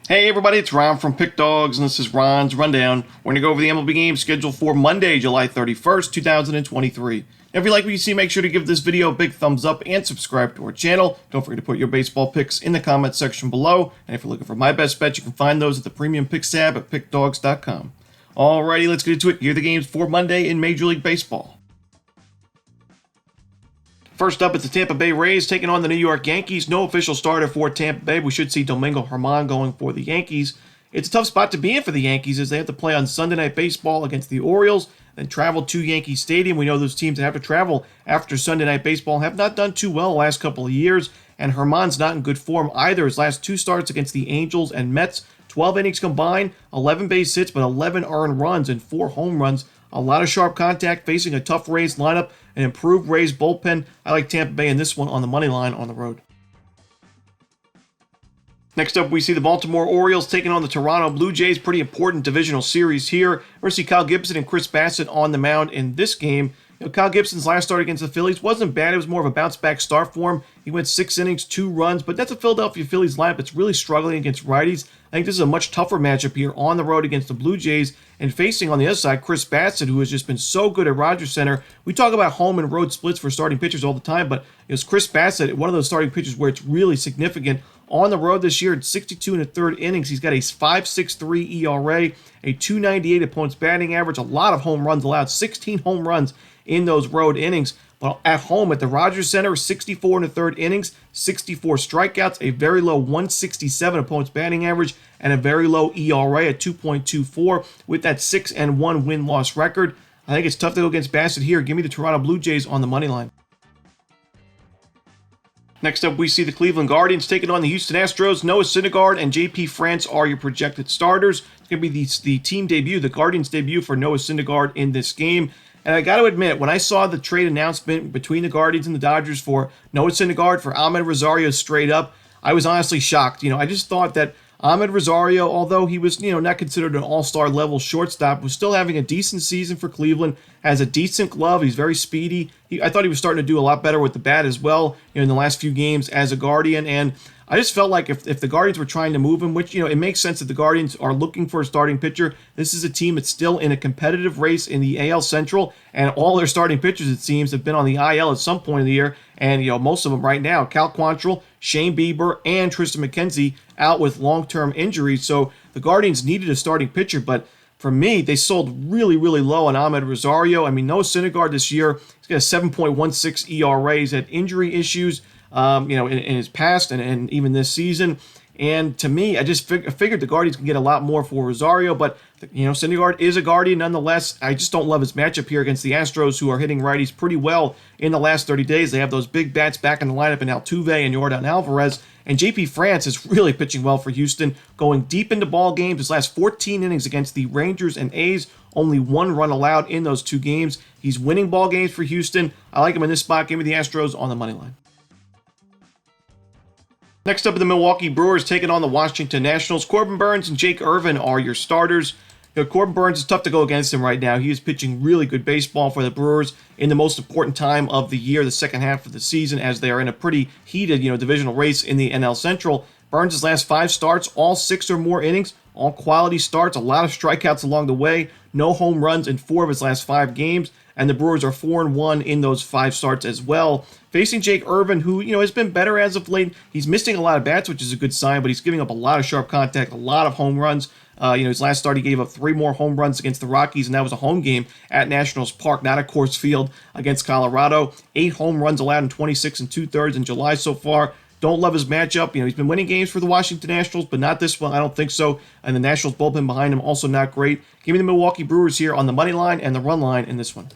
Hey everybody, it's Ron from Pick Dawgz, and this is Ron's Rundown. We're going to go over the MLB games scheduled for Monday, July 31st, 2023. Now, if you like what you see, make sure to give this video a big thumbs up and subscribe to our channel. Don't forget to put your baseball picks in the comment section below. And if you're looking for my best bets, you can find those at the Premium Picks tab at pickdawgz.com. Alrighty, let's get into it. Here are the games for Monday in Major League Baseball. First up, it's the Tampa Bay Rays taking on the New York Yankees. No official starter for Tampa Bay. We should see Domingo Germán going for the Yankees. It's a tough spot to be in for the Yankees as they have to play on Sunday Night Baseball against the Orioles, then travel to Yankee Stadium. We know those teams that have to travel after Sunday Night Baseball have not done too well the last couple of years, and Germán's not in good form either. His last two starts against the Angels and Mets, 12 innings combined, 11 base hits, but 11 earned runs and 4 home runs. A lot of sharp contact facing a tough Rays lineup, an improved Rays bullpen. I like Tampa Bay in this one on the money line on the road. Next up, we see the Baltimore Orioles taking on the Toronto Blue Jays. Pretty important divisional series here. We're going to see Kyle Gibson and Chris Bassett on the mound in this game. Kyle Gibson's last start against the Phillies wasn't bad. It was more of a bounce-back start for him. He went 6 innings, 2 runs, but that's a Philadelphia Phillies lineup that's really struggling against righties. I think this is a much tougher matchup here on the road against the Blue Jays, and facing on the other side, Chris Bassett, who has just been so good at Rogers Center. We talk about home and road splits for starting pitchers all the time, but it's Chris Bassett, one of those starting pitchers where it's really significant. On the road this year, at 62 1/3 innings, he's got a 5.63 ERA, a 2.98 opponent's batting average, a lot of home runs allowed, 16 home runs in those road innings. But at home at the Rogers Center, 64 1/3 innings, 64 strikeouts, a very low 167 opponent's batting average, and a very low ERA at 2.24 with that 6-1 win-loss record. I think it's tough to go against Bassett here. Give me the Toronto Blue Jays on the money line. Next up, we see the Cleveland Guardians taking on the Houston Astros. Noah Syndergaard and JP France are your projected starters. It's going to be the team debut, the Guardians' debut for Noah Syndergaard in this game. And I got to admit, when I saw the trade announcement between the Guardians and the Dodgers for Noah Syndergaard for Ahmed Rosario straight up, I was honestly shocked. I just thought that Ahmed Rosario, although he was, not considered an all-star level shortstop, was still having a decent season for Cleveland, has a decent glove, he's very speedy. I thought he was starting to do a lot better with the bat as well, in the last few games as a Guardian, and I just felt like if the Guardians were trying to move him, which, it makes sense that the Guardians are looking for a starting pitcher. This is a team that's still in a competitive race in the AL Central, and all their starting pitchers, it seems, have been on the IL at some point of the year, and, most of them right now, Cal Quantrill, Shane Bieber, and Tristan McKenzie out with long-term injuries, so the Guardians needed a starting pitcher, but for me, they sold really, really low on Ahmed Rosario. I mean, Noah Syndergaard this year, he's got a 7.16 ERA. He's had injury issues, in his past and even this season. And to me, I just figured the Guardians can get a lot more for Rosario, but, Syndergaard is a Guardian nonetheless. I just don't love his matchup here against the Astros, who are hitting righties pretty well in the last 30 days. They have those big bats back in the lineup in Altuve and Yordan Alvarez, and JP France is really pitching well for Houston, going deep into ball games. His last 14 innings against the Rangers and A's, only 1 run allowed in those 2 games. He's winning ball games for Houston. I like him in this spot. Give me the Astros on the money line. Next up, the Milwaukee Brewers taking on the Washington Nationals. Corbin Burnes and Jake Irvin are your starters. Corbin Burnes is tough to go against him right now. He is pitching really good baseball for the Brewers in the most important time of the year, the second half of the season, as they are in a pretty heated, divisional race in the NL Central. Burnes' last 5 starts, all 6 or more innings, all quality starts, a lot of strikeouts along the way, no home runs in 4 of his last 5 games, and the Brewers are 4-1 in those 5 starts as well. Facing Jake Irvin, who, has been better as of late. He's missing a lot of bats, which is a good sign, but he's giving up a lot of sharp contact, a lot of home runs. His last start, he gave up 3 more home runs against the Rockies, and that was a home game at Nationals Park, not a Coors Field, against Colorado. 8 home runs allowed in 26 2/3 in July so far. Don't love his matchup. He's been winning games for the Washington Nationals, but not this one. I don't think so. And the Nationals bullpen behind him also not great. Give me the Milwaukee Brewers here on the money line and the run line in this one.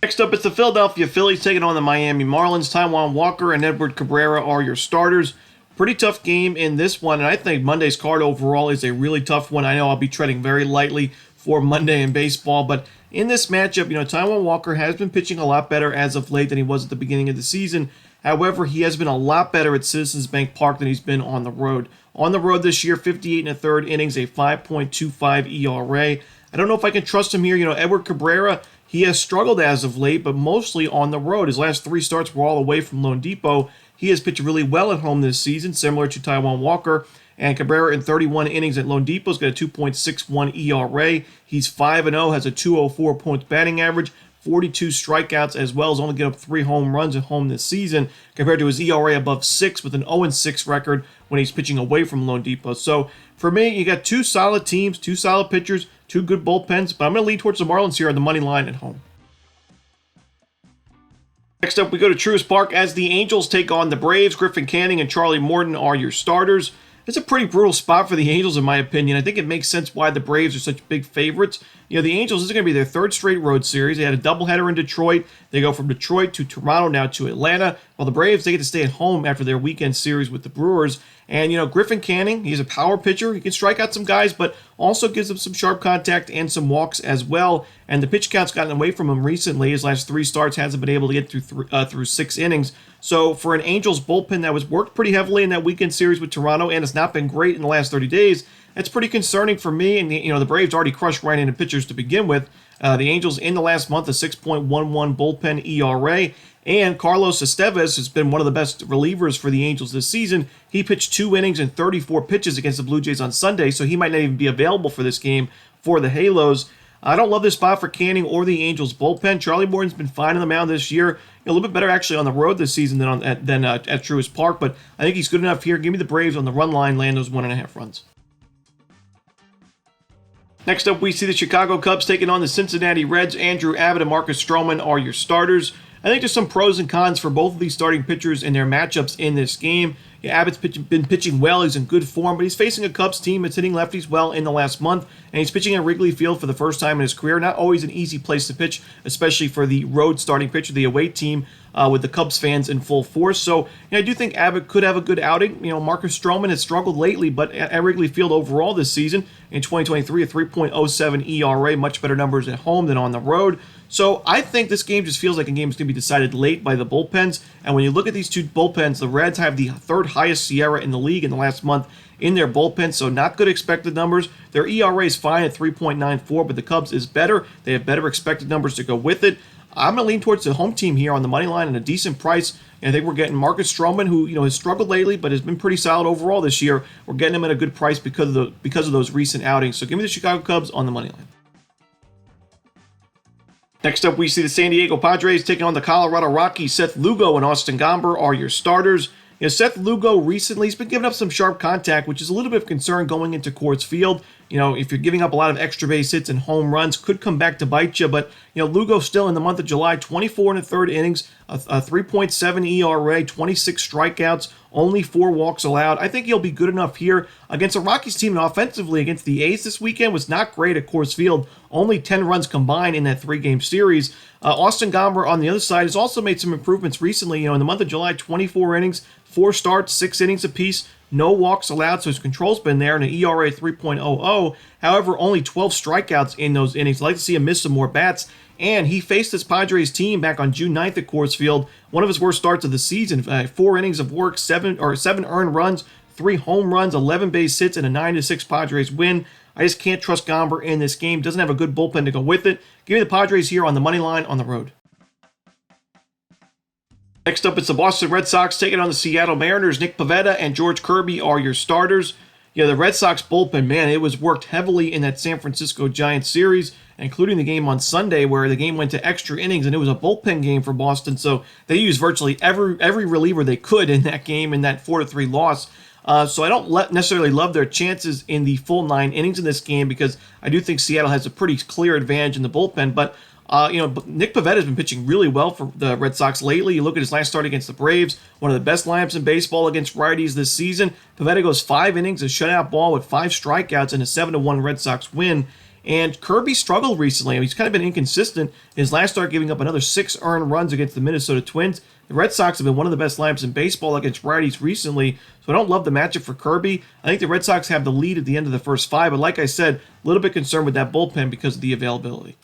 Next up, it's the Philadelphia Phillies taking on the Miami Marlins. Taijuan Walker and Edward Cabrera are your starters. Pretty tough game in this one, and I think Monday's card overall is a really tough one. I know I'll be treading very lightly for Monday in baseball, but in this matchup, Taijuan Walker has been pitching a lot better as of late than he was at the beginning of the season. However, he has been a lot better at Citizens Bank Park than he's been on the road. On the road this year, 58 1/3 innings, a 5.25 ERA. I don't know if I can trust him here. Edward Cabrera, he has struggled as of late, but mostly on the road. His last 3 starts were all away from Lone Depot. he has pitched really well at home this season, similar to Taijuan Walker. And Cabrera in 31 innings at Lone Depot's got a 2.61 ERA. He's 5-0, has a 204 points batting average, 42 strikeouts, as well as only get up 3 home runs at home this season, compared to his ERA above 6 with an 0-6 record when he's pitching away from Lone Depot. So for me, you got 2 solid teams, 2 solid pitchers, 2 good bullpens, but I'm going to lean towards the Marlins here on the money line at home. Next up, we go to Truist Park as the Angels take on the Braves. Griffin Canning and Charlie Morton are your starters. It's a pretty brutal spot for the Angels, in my opinion. I think it makes sense why the Braves are such big favorites. You know, the Angels, this is going to be their 3rd straight road series. They had a doubleheader in Detroit. They go from Detroit to Toronto, now to Atlanta. While the Braves, they get to stay at home after their weekend series with the Brewers. And, you know, Griffin Canning, he's a power pitcher. He can strike out some guys, but also gives them some sharp contact and some walks as well. And the pitch count's gotten away from him recently. His last 3 starts hasn't been able to get through 6 innings. So for an Angels bullpen that was worked pretty heavily in that weekend series with Toronto and has not been great in the last 30 days, that's pretty concerning for me. And, you know, the Braves already crushed right-handed pitchers to begin with. The Angels in the last month, a 6.11 bullpen ERA. And Carlos Estevez has been one of the best relievers for the Angels this season. He pitched 2 innings and 34 pitches against the Blue Jays on Sunday, so he might not even be available for this game for the Halos. I don't love this spot for Canning or the Angels bullpen. Charlie Morton's been fine on the mound this year. A little bit better actually on the road this season than at Truist Park, but I think he's good enough here. Give me the Braves on the run line, land those 1.5 runs. Next up, we see the Chicago Cubs taking on the Cincinnati Reds. Andrew Abbott and Marcus Stroman are your starters. I think there's some pros and cons for both of these starting pitchers in their matchups in this game. Yeah, Abbott's been pitching well. He's in good form, but he's facing a Cubs team that's hitting lefties well in the last month, and he's pitching at Wrigley Field for the first time in his career. Not always an easy place to pitch, especially for the road starting pitcher, the away team, with the Cubs fans in full force. So I do think Abbott could have a good outing. You know, Marcus Stroman has struggled lately, but at Wrigley Field overall this season, in 2023, a 3.07 ERA, much better numbers at home than on the road. So I think this game just feels like a game that's going to be decided late by the bullpens. And when you look at these 2 bullpens, the Reds have the 3rd highest SIERA in the league in the last month in their bullpen, so not good expected numbers. Their ERA is fine at 3.94, but the Cubs is better. They have better expected numbers to go with it. I'm going to lean towards the home team here on the money line at a decent price. And I think we're getting Marcus Stroman, who has struggled lately, but has been pretty solid overall this year. We're getting him at a good price because of those recent outings. So give me the Chicago Cubs on the money line. Next up, we see the San Diego Padres taking on the Colorado Rockies. Seth Lugo and Austin Gomber are your starters. Seth Lugo recently has been giving up some sharp contact, which is a little bit of concern going into Coors Field. If you're giving up a lot of extra base hits and home runs, could come back to bite you. But, Lugo still in the month of July, 24 1/3 innings, a 3.7 ERA, 26 strikeouts, only 4 walks allowed. I think he'll be good enough here against a Rockies team, and offensively against the A's this weekend was not great at Coors Field. Only 10 runs combined in that 3-game series. Austin Gomber on the other side has also made some improvements recently. In the month of July, 24 innings, 4 starts, 6 innings apiece, no walks allowed, so his control's been there, and an ERA 3.00. However, only 12 strikeouts in those innings. I'd like to see him miss some more bats. And he faced this Padres team back on June 9th at Coors Field. One of his worst starts of the season. 4 innings of work, 7 earned runs, 3 home runs, 11 base hits, and a 9-6 Padres win. I just can't trust Gomber in this game. Doesn't have a good bullpen to go with it. Give me the Padres here on the money line on the road. Next up, it's the Boston Red Sox taking on the Seattle Mariners. Nick Pivetta and George Kirby are your starters. The Red Sox bullpen, man, it was worked heavily in that San Francisco Giants series, including the game on Sunday where the game went to extra innings, and it was a bullpen game for Boston, so they used virtually every reliever they could in that game in that 4-3 loss. So I don't necessarily love their chances in the full 9 innings in this game because I do think Seattle has a pretty clear advantage in the bullpen, but Nick Pivetta has been pitching really well for the Red Sox lately. You look at his last start against the Braves, one of the best lineups in baseball against righties this season. Pivetta goes 5 innings, a shutout ball with 5 strikeouts, and a 7-1 Red Sox win. And Kirby struggled recently. He's kind of been inconsistent. His last start giving up another 6 earned runs against the Minnesota Twins. The Red Sox have been one of the best lineups in baseball against righties recently, so I don't love the matchup for Kirby. I think the Red Sox have the lead at the end of the first 5, but like I said, a little bit concerned with that bullpen because of the availability.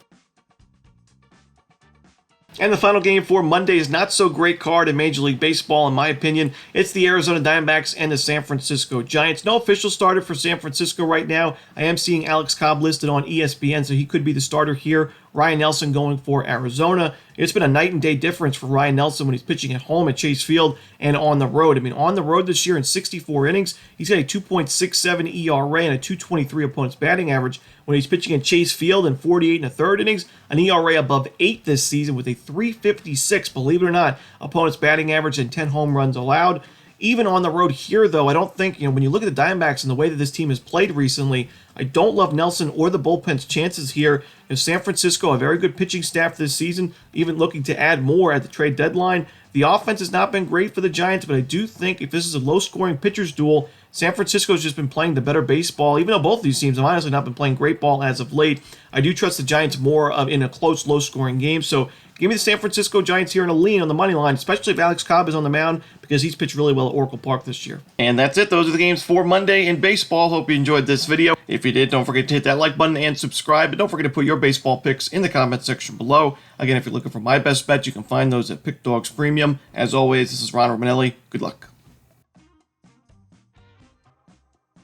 And the final game for Monday's not-so-great card in Major League Baseball, in my opinion, it's the Arizona Diamondbacks and the San Francisco Giants. No official starter for San Francisco right now. I am seeing Alex Cobb listed on ESPN, so he could be the starter here Ryan Nelson going for Arizona. It's been a night and day difference for Ryan Nelson when he's pitching at home at Chase Field and on the road. I mean, on the road this year in 64 innings, he's got a 2.67 ERA and a 223 opponent's batting average. When he's pitching at Chase Field in 48 1/3 innings, an ERA above 8 this season with a 356, believe it or not, opponent's batting average and 10 home runs allowed. Even on the road here, though, I don't think, when you look at the Diamondbacks and the way that this team has played recently, I don't love Nelson or the bullpen's chances here. San Francisco, a very good pitching staff this season, even looking to add more at the trade deadline. The offense has not been great for the Giants, but I do think if this is a low-scoring pitcher's duel, San Francisco's just been playing the better baseball, even though both of these teams have honestly not been playing great ball as of late. I do trust the Giants more in a close, low-scoring game, so give me the San Francisco Giants here in a lean on the money line, especially if Alex Cobb is on the mound, because he's pitched really well at Oracle Park this year. And that's it. Those are the games for Monday in baseball. Hope you enjoyed this video. If you did, don't forget to hit that like button and subscribe. And don't forget to put your baseball picks in the comment section below. Again, if you're looking for my best bet, you can find those at Pick Dawgz Premium. As always, this is Ron Romanelli. Good luck.